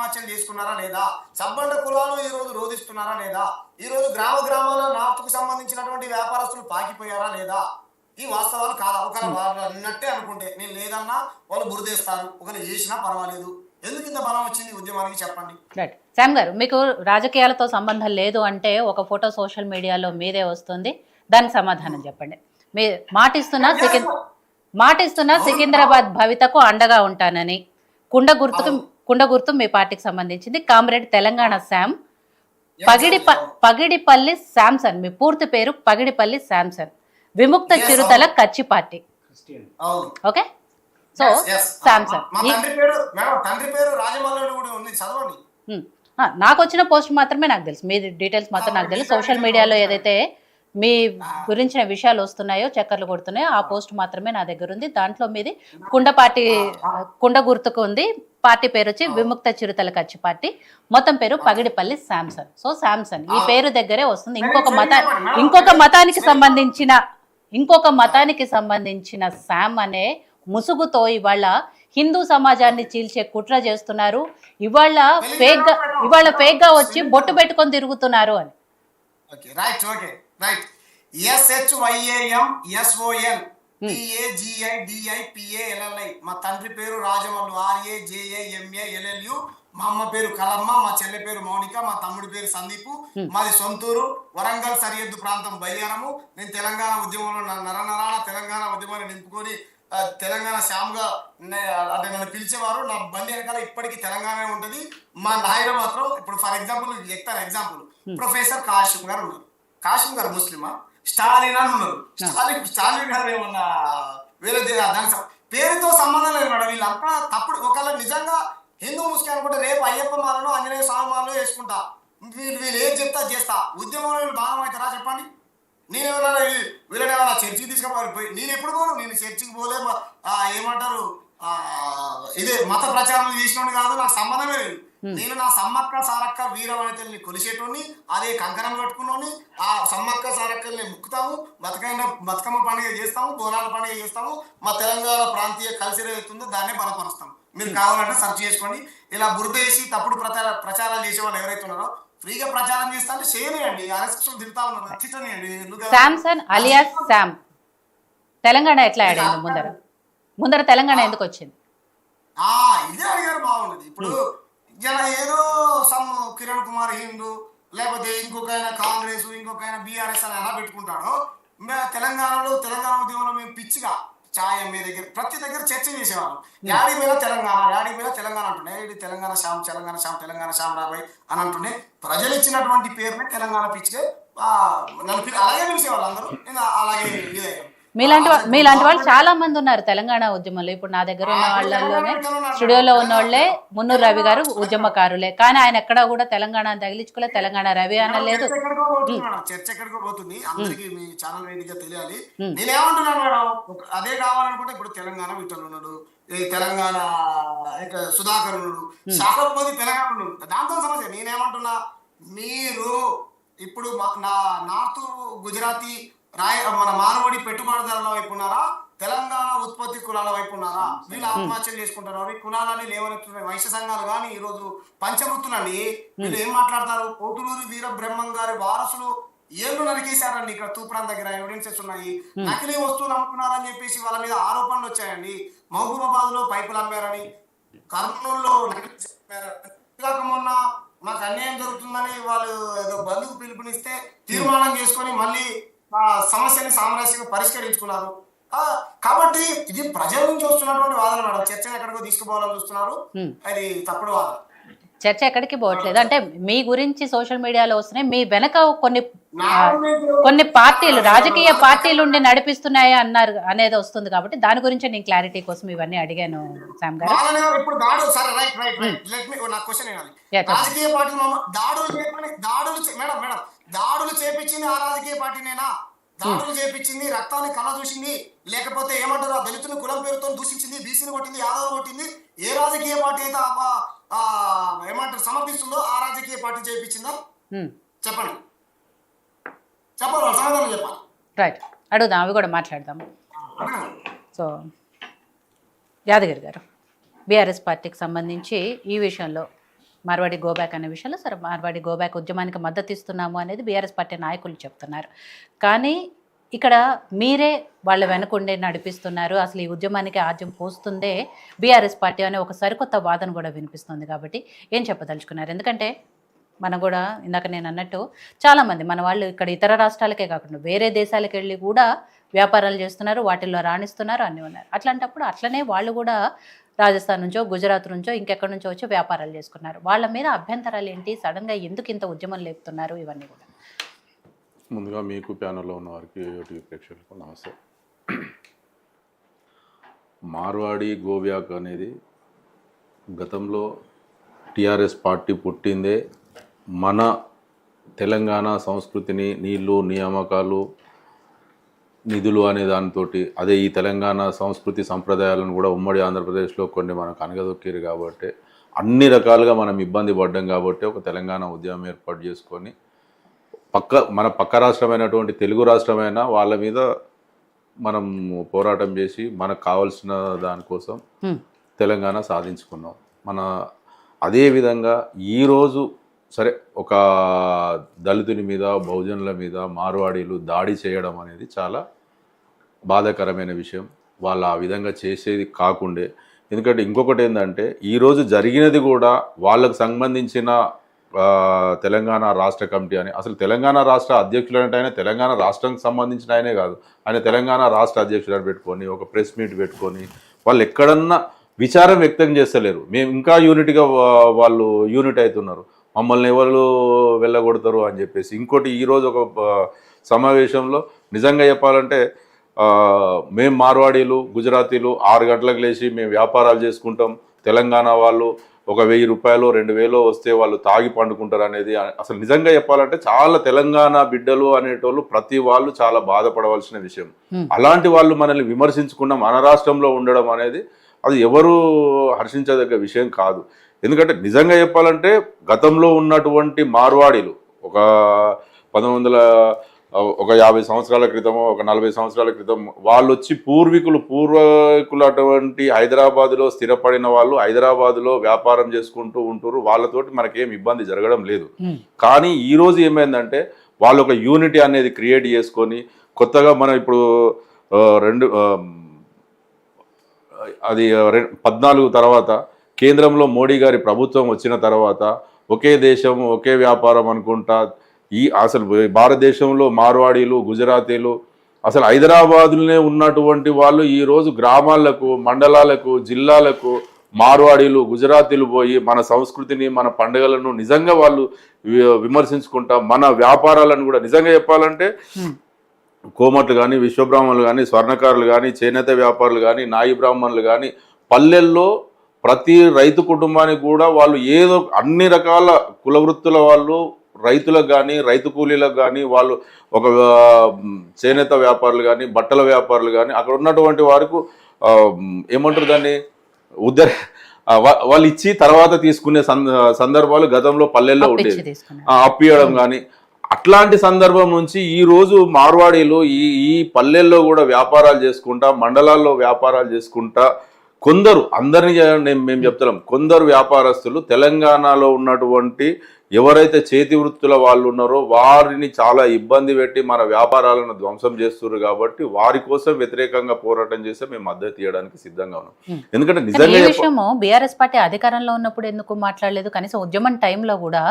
ఆత్మహత్యలు చేసుకున్నారా లేదా? సబ్బండ కులాలు ఈ రోజు రోధిస్తున్నారా లేదా? ఈ రోజు గ్రామ గ్రామాల నార్త్‌కు సంబంధించినటువంటి వ్యాపారస్తులు పాకిపోయారా లేదా? ఈ వాస్తవాలు కాదా? ఒకవేళ వాళ్ళు అన్నట్టే అనుకుంటే, నేను లేదన్నా వాళ్ళు బురదేస్తారు. ఒకవేళ చేసినా పర్వాలేదు. ఎందుకు ఇంత బలం వచ్చింది ఉద్యమానికి చెప్పండి? రైట్. శ్యామ్ గారు, మీకు రాజకీయాలతో సంబంధం లేదు అంటే ఒక ఫోటో సోషల్ మీడియాలో మీదే వస్తుంది. దానికి సమాధానం చెప్పండి. మీ మాటిస్తున్నా సికింద్రాబాద్ భవితకు అండగా ఉంటానని. కుండ గుర్తు మీ పార్టీకి సంబంధించింది. కామ్రేడ్ తెలంగాణ శ్యామ్, పగిడిపల్లి శాంసన్. మీ పూర్తి పేరు పగిడిపల్లి శాంసన్, విముక్త చిరుతల కచ్చి పార్టీ. ఓకే, సో శాంసన్ నాకు వచ్చిన పోస్ట్ మాత్రమే నాకు తెలుసు, మీ డీటెయిల్స్ మాత్రం నాకు తెలుసు. సోషల్ మీడియాలో ఏదైతే మీ గురించిన విషయాలు వస్తున్నాయో, చక్కర్లు కొడుతున్నాయో, ఆ పోస్ట్ మాత్రమే నా దగ్గర ఉంది. దాంట్లో మీది కుండ గుర్తుకు ఉంది. పార్టీ పేరు వచ్చి విముక్త చిరుతల కచ్చి పార్టీ. మొత్తం పేరు పగిడిపల్లి శాంసన్. సో శాంసన్ ఈ పేరు దగ్గరే వస్తుంది. ఇంకొక మతానికి సంబంధించిన శామ్ అనే ముసుగుతో ఇవాళ హిందూ సమాజాన్ని చీల్చే కుట్ర చేస్తున్నారు. ఇవాళ ఫేక్ గా వచ్చి బొట్టు పెట్టుకొని తిరుగుతున్నారు అని. మా తండ్రి పేరు రాజమల్లు, RAJAMALLU. మా అమ్మ పేరు కలమ్మ, మా చెల్లె పేరు మౌనిక, మా తమ్ముడి పేరు సందీపు. మాది సొంతూరు వరంగల్ సరిహద్దు ప్రాంతం బయ్యారము. నేను తెలంగాణ ఉద్యమంలో నరనరాన తెలంగాణ ఉద్యమాన్ని నింపుకొని తెలంగాణ శ్యామ్గా అంటే నన్ను పిలిచేవారు. నా బండి వెనకాల ఇప్పటికీ తెలంగాణ ఉంటుంది. మా నాయన మాత్రం ఇప్పుడు ఫర్ ఎగ్జాంపుల్ చెప్తాను. ప్రొఫెసర్ కాశిం గారు ఉన్నారు. కాశిం గారు ముస్లిమా? స్టాలిన్ అని ఉన్నారు. స్టాలిన్ గారు ఏమన్నా వేరే దాని పేరుతో సంబంధం లేదు మేడం. వీళ్ళంతా తప్పుడు. ఒకవేళ నిజంగా హిందూ ముస్లిం అనుకుంటే రేపు అయ్యప్ప మాలను ఆంజనేయ స్వామి మాలను వేసుకుంటా. వీళ్ళు ఏం చెప్తా చేస్తా. ఉద్యమంలో వీళ్ళు భాగం అవుతారా చెప్పండి? నేనేమన్నా వీళ్ళనేమన్నా చర్చికి తీసుకుపోయి నేను ఎప్పుడు పోను. నేను చర్చికి పోలే. ఏమంటారు, ఇదే మత ప్రచారం చేసినోని కాదు. నాకు సంబంధమే లేదు. నేను నా సమ్మక్క సారక్క వీరవనితల్ని కొలిసేటోని, అదే కంకణం కట్టుకున్నోని. ఆ సమ్మక్క సారక్కల్ని ముక్కుతాము, బతుకమ్మ పండుగ చేస్తాము, బోనాల పండుగ చేస్తాము. మా తెలంగాణ ప్రాంతీయ కల్చర్ ఏదైతుందో దాన్నే బలపరుస్తాం. మీరు కావాలంటే సెర్చ్ చేసుకోండి. ఇలా బురద వేసి తప్పుడు ప్రచారాలు చేసే వాళ్ళు ఎవరైతే ఉన్నారో ఫ్రీగా ప్రచారం చేస్తా అంటే చేయనియండి. ఆర్ఎస్ఎస్ తింటా ఉన్నారు. శాంసన్ అలియాస్ శామ్ తెలంగాణ ఎట్లా యాడ్ అయింది? ముందర తెలంగాణ ఎందుకు వచ్చింది? ఇదే అడిగారు, బాగున్నది. ఇప్పుడు ఏదో సమ్ కిరణ్ కుమార్ హిందూ, లేకపోతే ఇంకొక కాంగ్రెస్, ఇంకొక BRS అని ఎలా పెట్టుకుంటాడో, తెలంగాణ ఉద్యమంలో మేము పిచ్చిగా ఛాయ్ అమ్మే దగ్గర ప్రతి దగ్గర చర్చ చేసేవాళ్ళం. యాడి మీద తెలంగాణ అంటుండే. ఇది తెలంగాణ శ్యామ్ రాబాయ్ అని అంటుండే. ప్రజలు ఇచ్చినటువంటి పేరునే తెలంగాణ పిచ్చిగా నన్ను అలాగే పిలిచేవాళ్ళు అందరూ. అలాగే మీలాంటి వాళ్ళు చాలా మంది ఉన్నారు తెలంగాణ ఉద్యమంలో. ఇప్పుడు నా దగ్గర ఉన్న వాళ్ళలోనే స్టూడియోలో ఉన్న వాళ్ళే మున్నూరు రవి గారు ఉద్యమకారులే, కానీ ఆయన ఎక్కడా కూడా తెలంగాణ తగిలించుకోలేదు, తెలంగాణ రవి అనలేదు. చర్చ ఎక్కడికో పోతుంది, అందరికి మీ ఛానల్ వేదికగా తెలియాలి. నేనేమంటున్నాను మేడం, అదే కావాలనుకుంటే ఇప్పుడు తెలంగాణ విఠల్ ఉన్నాడు, తెలంగాణ సుధాకర్ ఉన్నాడు, శాఖపతి తెలంగాణ ఉన్నాడు. దాంతో సమస్య. నేనేమంటున్నా, మీరు ఇప్పుడు నా నార్త్ గుజరాతీ మన మానవుడి పెట్టుబడిదారుల వైపు ఉన్నారా, తెలంగాణ ఉత్పత్తి కులాల వైపు ఉన్నారా? వీళ్ళు ఆత్మహత్యలు చేసుకుంటున్నారు. ఈ కులాలని లేవనెత్తున్న వైశ్య సంఘాలు కానీ ఈ రోజు పంచవృత్తులండి. వీళ్ళు ఏం మాట్లాడతారు? పోతులూరు వీర బ్రహ్మం గారి వారసులు ఏళ్ళు నరికేశారండి. ఇక్కడ తూప్రాన్ దగ్గర ఎవిడెన్సెస్ ఉన్నాయి. నకిలీ వస్తువులు అమ్ముకున్నారని చెప్పేసి వాళ్ళ మీద ఆరోపణలు వచ్చాయండి. మహబూబాబాద్ లో పైపులు అమ్మారని, కర్నూలులో మొన్న మాకు అన్యాయం జరుగుతుందని వాళ్ళు ఏదో బంధుకు పిలుపునిస్తే తీర్మానం చేసుకొని మళ్ళీ సమస్యని సామరస్యంగా పరిష్కరించుకున్నారు. కాబట్టి ఇది ప్రజల నుంచి వస్తున్నటువంటి వాదన మేడం. చర్చను ఎక్కడికో తీసుకుపోవాలని చూస్తున్నారు. అది తప్పుడు వాదన. చర్చ ఎక్కడికి పోవట్లేదు. అంటే మీ గురించి సోషల్ మీడియాలో వస్తున్నాయి, మీ వెనక కొన్ని పార్టీలు, రాజకీయ పార్టీలు ఉండి నడిపిస్తున్నాయి అన్నారు అనేది వస్తుంది. కాబట్టి దాని గురించి నేను క్లారిటీ కోసం ఇవన్నీ అడిగాను శ్యామ్ గారు. ఇప్పుడు రాజకీయ పార్టీలు దాడులు చేపించింది ఆ రాజకీయ పార్టీనేనా? దాడులు చేపించింది, రక్తాన్ని కళ్ళ దూసింది, లేకపోతే ఏమంటారు ఆ దళితుని కులం పేరుతో దూషించింది, బీసీని కొట్టింది, యాదవ్ కొట్టింది, ఏ రాజకీయ పార్టీ అయితే ఏమంటారు సమర్థిస్తుందో ఆ రాజకీయ పార్టీ చేయించిందా? చెప్పండి, సమాధానం చెప్పాలి. రైట్, అడుగుదాం, అవి కూడా మాట్లాడదాం. సో యాదగిరి గారు, బీఆర్ఎస్ పార్టీకి సంబంధించి ఈ విషయంలో మార్వాడి గోబ్యాక్ అనే విషయంలో సరే మార్వాడి గోబ్యాక్ ఉద్యమానికి మద్దతు ఇస్తున్నాము అనేది బీఆర్ఎస్ పార్టీ నాయకులు చెప్తున్నారు. కానీ ఇక్కడ మీరే వాళ్ళ వెనకుండే నడిపిస్తున్నారు, అసలు ఈ ఉద్యమానికి ఆద్యం పోస్తుందే బీఆర్ఎస్ పార్టీ అనే ఒక సరికొత్త వాదన కూడా వినిపిస్తుంది. కాబట్టి ఏం చెప్పదలుచుకున్నారు? ఎందుకంటే మనం కూడా ఇందాక నేను అన్నట్టు చాలామంది మన వాళ్ళు ఇక్కడ ఇతర రాష్ట్రాలకే కాకుండా వేరే దేశాలకు వెళ్ళి కూడా వ్యాపారాలు చేస్తున్నారు, వాటిల్లో రాణిస్తున్నారు, అన్నీ ఉన్నారు. అట్లాంటప్పుడు అట్లనే వాళ్ళు కూడా రాజస్థాన్ నుంచో గుజరాత్ నుంచో ఇంకెక్కడి నుంచో వచ్చి వ్యాపారాలు చేసుకున్నారు. వాళ్ళ మీద అభ్యంతరాలు ఏంటి, సడన్గా ఎందుకు ఇంత ఉద్యమం లేపుతున్నారు, ఇవన్నీ కూడా. ముందుగా మీకు ప్యానల్లో ఉన్న వారికి టీవీ ప్రేక్షకులకు నమస్తే. మార్వాడి గోబ్యాక్ అనేది గతంలో టీఆర్ఎస్ పార్టీ పుట్టిందే మన తెలంగాణ సంస్కృతిని నీళ్లు నియామకాలు నిధులు అనే దానితో, అదే ఈ తెలంగాణ సంస్కృతి సంప్రదాయాలను కూడా ఉమ్మడి ఆంధ్రప్రదేశ్లో కొన్ని మనకు అనగదొక్కిరు కాబట్టి అన్ని రకాలుగా మనం ఇబ్బంది పడ్డాం కాబట్టి ఒక తెలంగాణ ఉద్యమం ఏర్పాటు చేసుకొని మన పక్క రాష్ట్రమైనటువంటి తెలుగు రాష్ట్రమైన వాళ్ళ మీద మనం పోరాటం చేసి మనకు కావాల్సిన దానికోసం తెలంగాణ సాధించుకున్నాం. అదేవిధంగా ఈరోజు సరే ఒక దళితుని మీద బహుజనుల మీద మార్వాడీలు దాడి చేయడం అనేది చాలా బాధాకరమైన విషయం. వాళ్ళు ఆ విధంగా చేసేది కాకుండే, ఎందుకంటే ఇంకొకటి ఏంటంటే ఈరోజు జరిగినది కూడా వాళ్ళకు సంబంధించిన తెలంగాణ రాష్ట్ర కమిటీ అని, అసలు తెలంగాణ రాష్ట్ర అధ్యక్షుడు అంటే ఆయన తెలంగాణ రాష్ట్రానికి సంబంధించిన ఆయనే కాదు, ఆయన తెలంగాణ రాష్ట్ర అధ్యక్షుడు పెట్టుకొని ఒక ప్రెస్ మీట్ పెట్టుకొని వాళ్ళు ఎక్కడన్నా విచారం వ్యక్తం చేస్తలేరు. మేము ఇంకా యూనిట్గా వాళ్ళు యూనిట్ అవుతున్నారు, మమ్మల్ని ఎవరు వెళ్ళగొడతారు అని చెప్పేసి. ఇంకోటి ఈరోజు ఒక సమావేశంలో నిజంగా చెప్పాలంటే మేము మార్వాడీలు గుజరాతీలు 6 గంటలకు లేచి మేము వ్యాపారాలు చేసుకుంటాం, తెలంగాణ వాళ్ళు ఒక 1000 రూపాయలు 2000 వస్తే వాళ్ళు తాగి పండుకుంటారు అనేది అసలు నిజంగా చెప్పాలంటే చాలా తెలంగాణ బిడ్డలు అనేటోళ్ళు ప్రతి వాళ్ళు చాలా బాధపడవలసిన విషయం. అలాంటి వాళ్ళు మనల్ని విమర్శించకుండా మన రాష్ట్రంలో ఉండడం అనేది అది ఎవరు హర్షించదగ్గ విషయం కాదు. ఎందుకంటే నిజంగా చెప్పాలంటే గతంలో ఉన్నటువంటి మార్వాడీలు ఒక 50 సంవత్సరాల క్రితమో ఒక 40 సంవత్సరాల క్రితం వాళ్ళు వచ్చి పూర్వీకులు అటువంటి హైదరాబాదులో స్థిరపడిన వాళ్ళు హైదరాబాదులో వ్యాపారం చేసుకుంటూ ఉంటారు, వాళ్ళతోటి మనకేం ఇబ్బంది జరగడం లేదు. కానీ ఈరోజు ఏమైందంటే వాళ్ళు ఒక యూనిటీ అనేది క్రియేట్ చేసుకొని కొత్తగా మనం ఇప్పుడు 14 తర్వాత కేంద్రంలో మోడీ గారి ప్రభుత్వం వచ్చిన తర్వాత ఒకే దేశం ఒకే వ్యాపారం అనుకుంటా అసలు భారతదేశంలో మార్వాడీలు గుజరాతీలు అసలు హైదరాబాదులోనే ఉన్నటువంటి వాళ్ళు ఈరోజు గ్రామాలకు మండలాలకు జిల్లాలకు మార్వాడీలు గుజరాతీలు పోయి మన సంస్కృతిని మన పండుగలను నిజంగా వాళ్ళు విమర్శించుకుంటా మన వ్యాపారాలను కూడా నిజంగా చెప్పాలంటే కోమట్లు కానీ విశ్వబ్రాహ్మణులు కానీ స్వర్ణకారులు కానీ చేనేత వ్యాపారులు కానీ నాయి బ్రాహ్మణులు కానీ పల్లెల్లో ప్రతి రైతు కుటుంబానికి కూడా వాళ్ళు ఏదో అన్ని రకాల కుల వృత్తుల వాళ్ళు రైతులకు కానీ రైతు కూలీలకు కానీ వాళ్ళు ఒక చేనేత వ్యాపారులు కానీ బట్టల వ్యాపారులు కానీ అక్కడ ఉన్నటువంటి వారికి ఏమంటారు దాన్ని వాళ్ళు ఇచ్చి తర్వాత తీసుకునే సందర్భాలు గతంలో పల్లెల్లో ఉండేది, అప్పియడం కానీ. అట్లాంటి సందర్భం నుంచి ఈ రోజు మార్వాడీలు ఈ పల్లెల్లో కూడా వ్యాపారాలు చేసుకుంటా మండలాల్లో వ్యాపారాలు చేసుకుంటా కొందరు అందరినీ మేము చెప్తున్నాం కొందరు వ్యాపారస్తులు తెలంగాణలో ఉన్నటువంటి ఎవరైతే చేతి వృత్తుల వాళ్ళు ఉన్నారో వారిని చాలా ఇబ్బంది పెట్టి మన వ్యాపారాలను ధ్వంసం చేస్తున్నారు. కాబట్టి వారి కోసం వ్యతిరేకంగా పోరాటం చేస్తే మేము మద్దతు ఇవ్వడానికి సిద్ధంగా ఉన్నాం. ఎందుకంటే నిజంగా బీఆర్ఎస్ పార్టీ అధికారంలో ఉన్నప్పుడు ఎందుకు మాట్లాడలేదు? కనీసం ఉద్యమం టైంలో కూడా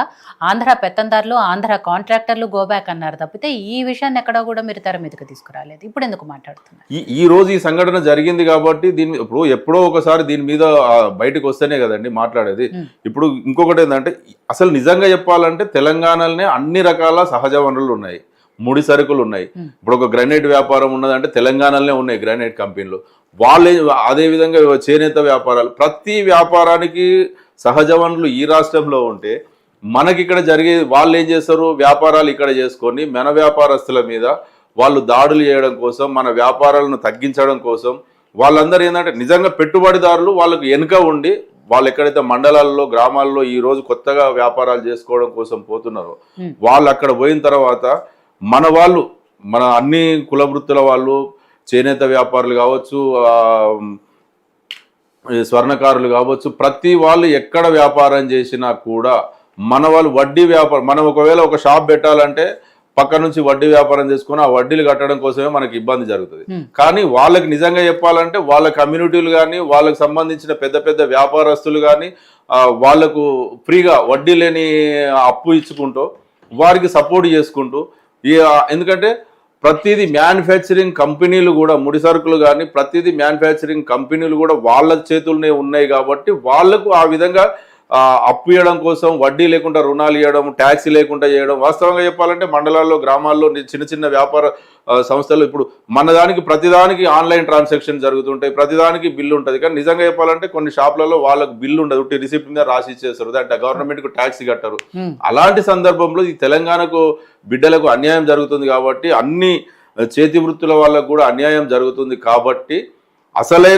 ఆంధ్ర పెత్తందారులు ఆంధ్ర కాంట్రాక్టర్లు గోబ్యాక్ అన్నారు తప్పితే ఈ విషయాన్ని ఎక్కడా కూడా మీరు తెర మీదకి తీసుకురాలేదు. ఇప్పుడు ఎందుకు మాట్లాడుతున్నారు? ఈ రోజు ఈ సంఘటన జరిగింది కాబట్టి దీని ఇప్పుడు ఎప్పుడో ఒకసారి దీని మీద బయటకు వస్తేనే కదండి మాట్లాడేది. ఇప్పుడు ఇంకొకటి ఏంటంటే అసలు నిజంగా చెప్పాలంటే తెలంగాణలోనే అన్ని రకాల సహజ వనరులు ఉన్నాయి, ముడి సరుకులు ఉన్నాయి. ఇప్పుడు ఒక గ్రానైట్ వ్యాపారం ఉన్నదంటే తెలంగాణలోనే ఉన్నాయి గ్రానైట్ కంపెనీలు. వాళ్ళే అదేవిధంగా చేనేత వ్యాపారాలు, ప్రతి వ్యాపారానికి సహజ వనరులు ఈ రాష్ట్రంలో ఉంటే మనకి ఇక్కడ జరిగే వాళ్ళు ఏం చేస్తారు, వ్యాపారాలు ఇక్కడ చేసుకొని మన వ్యాపారస్తుల మీద వాళ్ళు దాడులు చేయడం కోసం మన వ్యాపారాలను తగ్గించడం కోసం వాళ్ళందరూ ఏంటంటే నిజంగా పెట్టుబడిదారులు వాళ్ళకు వెనుక ఉండి వాళ్ళు ఎక్కడైతే మండలాల్లో గ్రామాల్లో ఈ రోజు కొత్తగా వ్యాపారాలు చేసుకోవడం కోసం పోతున్నారో వాళ్ళు అక్కడ పోయిన తర్వాత మన అన్ని కుల వృత్తుల వాళ్ళు చేనేత వ్యాపారులు కావచ్చు ఈ స్వర్ణకారులు కావచ్చు, ప్రతి వాళ్ళు ఎక్కడ వ్యాపారం చేసినా కూడా మన వాళ్ళు వడ్డీ వ్యాపారం, మనం ఒకవేళ ఒక షాప్ పెట్టాలంటే పక్క నుంచి వడ్డీ వ్యాపారం చేసుకుని ఆ వడ్డీలు కట్టడం కోసమే మనకి ఇబ్బంది జరుగుతుంది. కానీ వాళ్ళకి నిజంగా చెప్పాలంటే వాళ్ళ కమ్యూనిటీలు కానీ వాళ్ళకి సంబంధించిన పెద్ద పెద్ద వ్యాపారస్తులు కానీ వాళ్లకు ఫ్రీగా వడ్డీ లేని అప్పు ఇచ్చుకుంటూ వారికి సపోర్ట్ చేసుకుంటూ ఎందుకంటే ప్రతిదీ మ్యానుఫ్యాక్చరింగ్ కంపెనీలు కూడా ముడి సరుకులు కానీ ప్రతిదీ మ్యానుఫ్యాక్చరింగ్ కంపెనీలు కూడా వాళ్ళ చేతుల్లోనే ఉన్నాయి కాబట్టి వాళ్లకు ఆ విధంగా అప్పు ఇవ్వడం కోసం వడ్డీ లేకుండా రుణాలు ఇవ్వడం, ట్యాక్సీ లేకుండా చేయడం. వాస్తవంగా చెప్పాలంటే మండలాల్లో గ్రామాల్లో చిన్న చిన్న వ్యాపార సంస్థలు ఇప్పుడు మన దానికి ప్రతిదానికి ఆన్లైన్ ట్రాన్సాక్షన్ జరుగుతుంటాయి, ప్రతిదానికి బిల్లు ఉంటుంది. కానీ నిజంగా చెప్పాలంటే కొన్ని షాపులలో వాళ్ళకు బిల్లు ఉండదు, రిసిప్ట్ మీద రాసి ఇచ్చేస్తారు, అంటే గవర్నమెంట్కు ట్యాక్సీ కట్టరు. అలాంటి సందర్భంలో ఈ తెలంగాణకు బిడ్డలకు అన్యాయం జరుగుతుంది కాబట్టి అన్ని చేతి వృత్తుల వాళ్ళకు కూడా అన్యాయం జరుగుతుంది కాబట్టి అసలైన